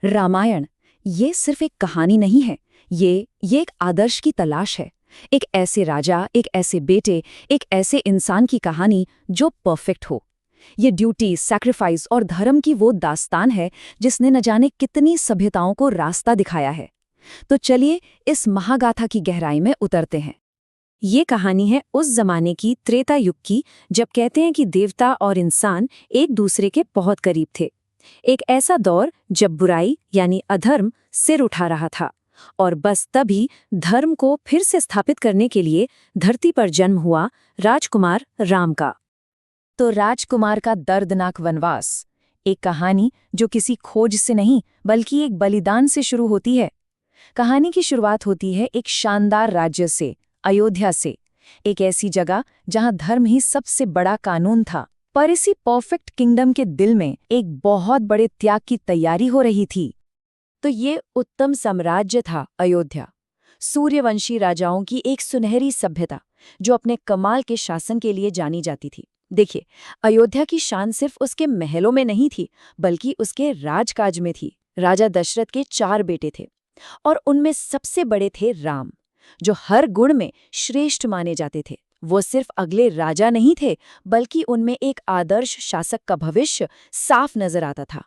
रामायण ये सिर्फ एक कहानी नहीं है, ये एक आदर्श की तलाश है। एक ऐसे राजा, एक ऐसे बेटे, एक ऐसे इंसान की कहानी जो परफेक्ट हो। ये ड्यूटी, सैक्रिफाइस और धर्म की वो दास्तान है जिसने न जाने कितनी सभ्यताओं को रास्ता दिखाया है। तो चलिए इस महागाथा की गहराई में उतरते हैं। ये कहानी है उस जमाने की, त्रेता युग की, जब कहते हैं कि देवता और इंसान एक दूसरे के बहुत करीब थे। एक ऐसा दौर जब बुराई यानी अधर्म सिर उठा रहा था, और बस तभी धर्म को फिर से स्थापित करने के लिए धरती पर जन्म हुआ राजकुमार राम का। तो राजकुमार का दर्दनाक वनवास, एक कहानी जो किसी खोज से नहीं बल्कि एक बलिदान से शुरू होती है। कहानी की शुरुआत होती है एक शानदार राज्य से, अयोध्या से, एक ऐसी जगह जहां धर्म ही सबसे बड़ा कानून था। पर इसी परफेक्ट किंगडम के दिल में एक बहुत बड़े त्याग की तैयारी हो रही थी। तो ये उत्तम साम्राज्य था अयोध्या, सूर्यवंशी राजाओं की एक सुनहरी सभ्यता जो अपने कमाल के शासन के लिए जानी जाती थी। देखिए, अयोध्या की शान सिर्फ उसके महलों में नहीं थी, बल्कि उसके राजकाज में थी। राजा दशरथ के 4 बेटे थे, और उनमें सबसे बड़े थे राम, जो हर गुण में श्रेष्ठ माने जाते थे। वो सिर्फ अगले राजा नहीं थे, बल्कि उनमें एक आदर्श शासक का भविष्य साफ नजर आता था।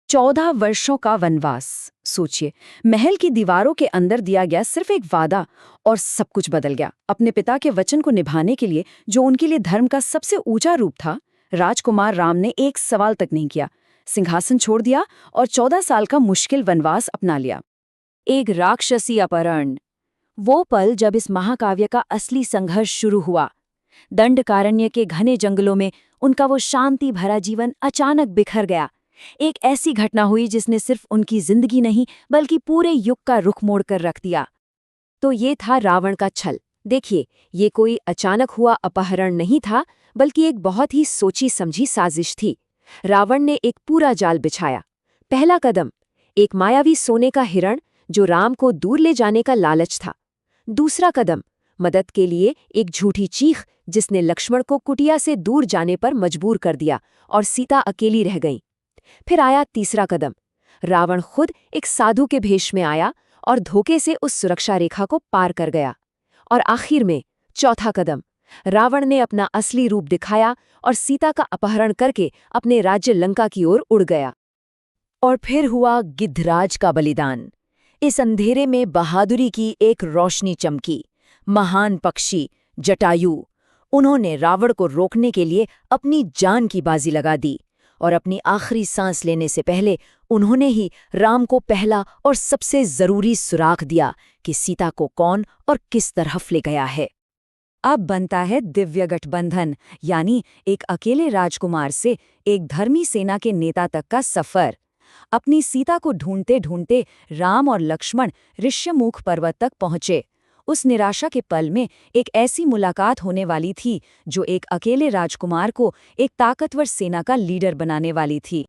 14 वर्षों का वनवास, सोचिए, महल की दीवारों के अंदर दिया गया सिर्फ एक वादा, और सब कुछ बदल गया। अपने पिता के वचन को निभाने के लिए, जो उनके लिए धर्म का सबसे ऊंचा रूप था, राजकुमार राम ने एक सवाल तक नहीं किया, सिंहासन छोड़ दिया और 14 साल का मुश्किल वनवास अपना लिया। एक राक्षसी अपहरण, वो पल जब इस महाकाव्य का असली संघर्ष शुरू हुआ। दंडकारण्य के घने जंगलों में उनका वो शांति भरा जीवन अचानक बिखर गया। एक ऐसी घटना हुई जिसने सिर्फ उनकी जिंदगी नहीं बल्कि पूरे युग का रुख मोड़ कर रख दिया। तो ये था रावण का छल। देखिए, ये कोई अचानक हुआ अपहरण नहीं था, बल्कि एक बहुत ही सोची समझी साजिश थी। रावण ने एक पूरा जाल बिछाया। पहला कदम, एक मायावी सोने का हिरण जो राम को दूर ले जाने का लालच था। दूसरा कदम, मदद के लिए एक झूठी चीख जिसने लक्ष्मण को कुटिया से दूर जाने पर मजबूर कर दिया और सीता अकेली रह गई। फिर आया तीसरा कदम, रावण खुद एक साधु के भेष में आया और धोखे से उस सुरक्षा रेखा को पार कर गया। और आखिर में चौथा कदम, रावण ने अपना असली रूप दिखाया और सीता का अपहरण करके अपने राज्य लंका की ओर उड़ गया। और फिर हुआ गिद्धराज का बलिदान। इस अंधेरे में बहादुरी की एक रोशनी चमकी। महान पक्षी जटायु, उन्होंने रावण को रोकने के लिए अपनी जान की बाजी लगा दी, और अपनी आखिरी सांस लेने से पहले उन्होंने ही राम को पहला और सबसे जरूरी सुराग दिया कि सीता को कौन और किस तरफ ले गया है। अब बनता है दिव्य गठबंधन, यानी एक अकेले राजकुमार से एक धर्मी सेना के नेता तक का सफर। अपनी सीता को ढूंढते ढूंढते राम और लक्ष्मण ऋष्यमुख पर्वत तक पहुंचे। उस निराशा के पल में एक ऐसी मुलाकात होने वाली थी जो एक अकेले राजकुमार को एक ताकतवर सेना का लीडर बनाने वाली थी।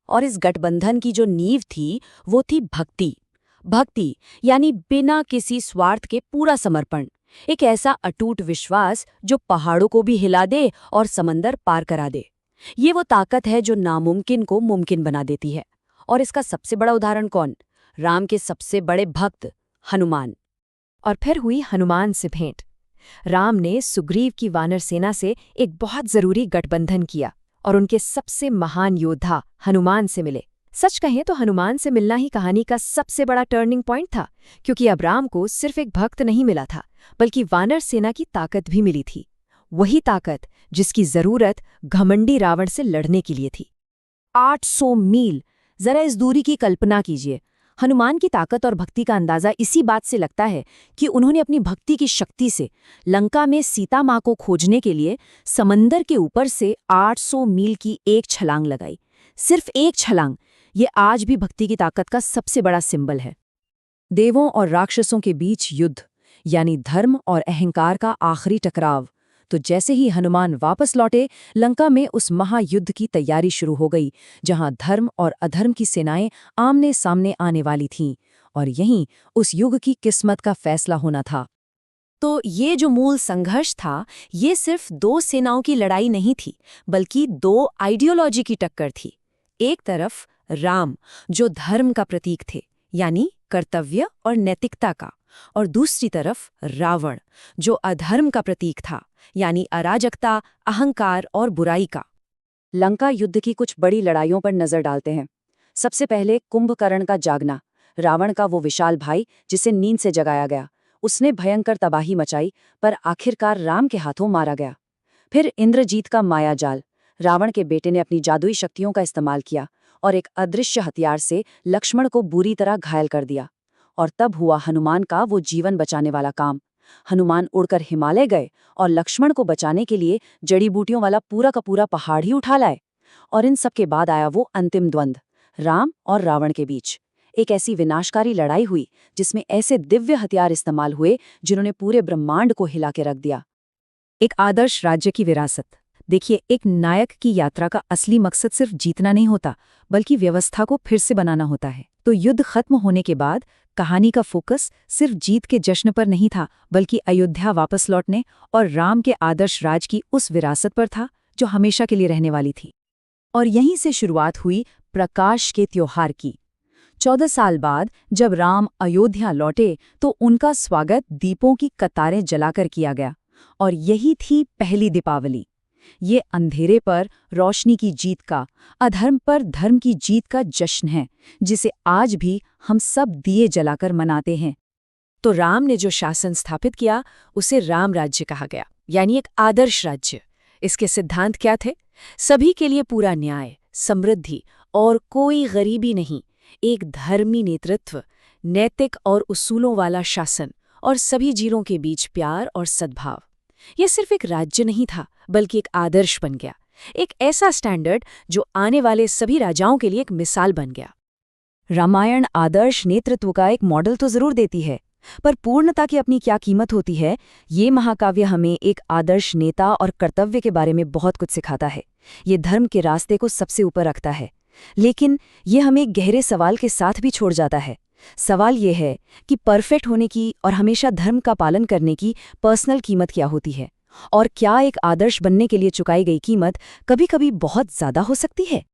और इस गठबंधन की जो नींव थी वो थी भक्ति। भक्ति यानी बिना किसी स्वार्थ के पूरा समर्पण, एक ऐसा अटूट विश्वास जो पहाड़ों को भी हिला दे और समंदर पार करा दे। ये वो ताकत है जो नामुमकिन को मुमकिन बना देती है। और इसका सबसे बड़ा उदाहरण कौन? राम के सबसे बड़े भक्त हनुमान। और फिर हुई हनुमान से भेंट। राम ने सुग्रीव की वानर सेना से एक बहुत जरूरी गठबंधन किया और उनके सबसे महान योद्धा हनुमान से मिले। सच कहें तो हनुमान से मिलना ही कहानी का सबसे बड़ा टर्निंग पॉइंट था, क्योंकि अब राम को सिर्फ एक भक्त नहीं मिला था, बल्कि वानर सेना की ताकत भी मिली थी। वही ताकत जिसकी जरूरत घमंडी रावण से लड़ने के लिए थी। 800 मील, जरा इस दूरी की कल्पना कीजिए। हनुमान की ताकत और भक्ति का अंदाजा इसी बात से लगता है कि उन्होंने अपनी भक्ति की शक्ति से लंका में सीता माँ को खोजने के लिए समंदर के ऊपर से 800 मील की एक छलांग लगाई। सिर्फ एक छलांग, ये आज भी भक्ति की ताकत का सबसे बड़ा सिंबल है। देवों और राक्षसों के बीच युद्ध, यानी धर्म और अहंकार का आखिरी टकराव। तो जैसे ही हनुमान वापस लौटे, लंका में उस महायुद्ध की तैयारी शुरू हो गई, जहां धर्म और अधर्म की सेनाएं आमने सामने आने वाली थीं, और यहीं उस युग की किस्मत का फैसला होना था। तो ये जो मूल संघर्ष था, ये सिर्फ 2 सेनाओं की लड़ाई नहीं थी, बल्कि 2 आइडियोलॉजी की टक्कर थी। एक तरफ राम, जो धर्म का प्रतीक थे, यानी कर्तव्य और नैतिकता का, और दूसरी तरफ रावण, जो अधर्म का प्रतीक था, यानी अराजकता, अहंकार और बुराई का। लंका युद्ध की कुछ बड़ी लड़ाइयों पर नजर डालते हैं। सबसे पहले कुंभकर्ण का जागना, रावण का वो विशाल भाई जिसे नींद से जगाया गया। उसने भयंकर तबाही मचाई, पर आखिरकार राम के हाथों मारा गया। फिर इंद्रजीत का मायाजाल, रावण के बेटे ने अपनी जादुई शक्तियों का इस्तेमाल किया और एक अदृश्य हथियार से लक्ष्मण को बुरी तरह घायल कर दिया। और तब हुआ हनुमान का वो जीवन बचाने वाला काम। हनुमान उड़कर हिमालय गए और लक्ष्मण को बचाने के लिए जड़ी बूटियों वाला पूरा का पूरा पहाड़ ही उठा लाए। और इन सब के बाद आया वो अंतिम द्वंद्व, राम और रावण के बीच। एक ऐसी विनाशकारी लड़ाई हुई जिसमें ऐसे दिव्य हथियार इस्तेमाल हुए जिन्होंने पूरे ब्रह्मांड को हिला के रख दिया। एक आदर्श राज्य की विरासत। देखिए, एक नायक की यात्रा का असली मकसद सिर्फ जीतना नहीं होता, बल्कि व्यवस्था को फिर से बनाना होता है। तो युद्ध खत्म होने के बाद कहानी का फोकस सिर्फ जीत के जश्न पर नहीं था, बल्कि अयोध्या वापस लौटने और राम के आदर्श राज की उस विरासत पर था जो हमेशा के लिए रहने वाली थी। और यहीं से शुरुआत हुई प्रकाश के त्योहार की। 14 साल बाद जब राम अयोध्या लौटे तो उनका स्वागत दीपों की कतारें जलाकर किया गया। और यही थी पहली दीपावली। ये अंधेरे पर रोशनी की जीत का, अधर्म पर धर्म की जीत का जश्न है, जिसे आज भी हम सब दिए जलाकर मनाते हैं। तो राम ने जो शासन स्थापित किया उसे राम राज्य कहा गया, यानी एक आदर्श राज्य। इसके सिद्धांत क्या थे? सभी के लिए पूरा न्याय, समृद्धि और कोई गरीबी नहीं, एक धर्मी नेतृत्व, नैतिक और उसूलों वाला शासन, और सभी जीवों के बीच प्यार और सद्भाव। यह सिर्फ एक राज्य नहीं था, बल्कि एक आदर्श बन गया, एक ऐसा स्टैंडर्ड जो आने वाले सभी राजाओं के लिए एक मिसाल बन गया। रामायण आदर्श नेतृत्व का एक मॉडल तो जरूर देती है, पर पूर्णता की अपनी क्या कीमत होती है, ये महाकाव्य हमें एक आदर्श नेता और कर्तव्य के बारे में बहुत कुछ सिखाता है। ये धर्म के रास्ते को सबसे ऊपर रखता है, लेकिन ये हमें एक गहरे सवाल के साथ भी छोड़ जाता है। सवाल ये है कि परफेक्ट होने की और हमेशा धर्म का पालन करने की पर्सनल कीमत क्या होती है, और क्या एक आदर्श बनने के लिए चुकाई गई कीमत कभी-कभी बहुत ज्यादा हो सकती है।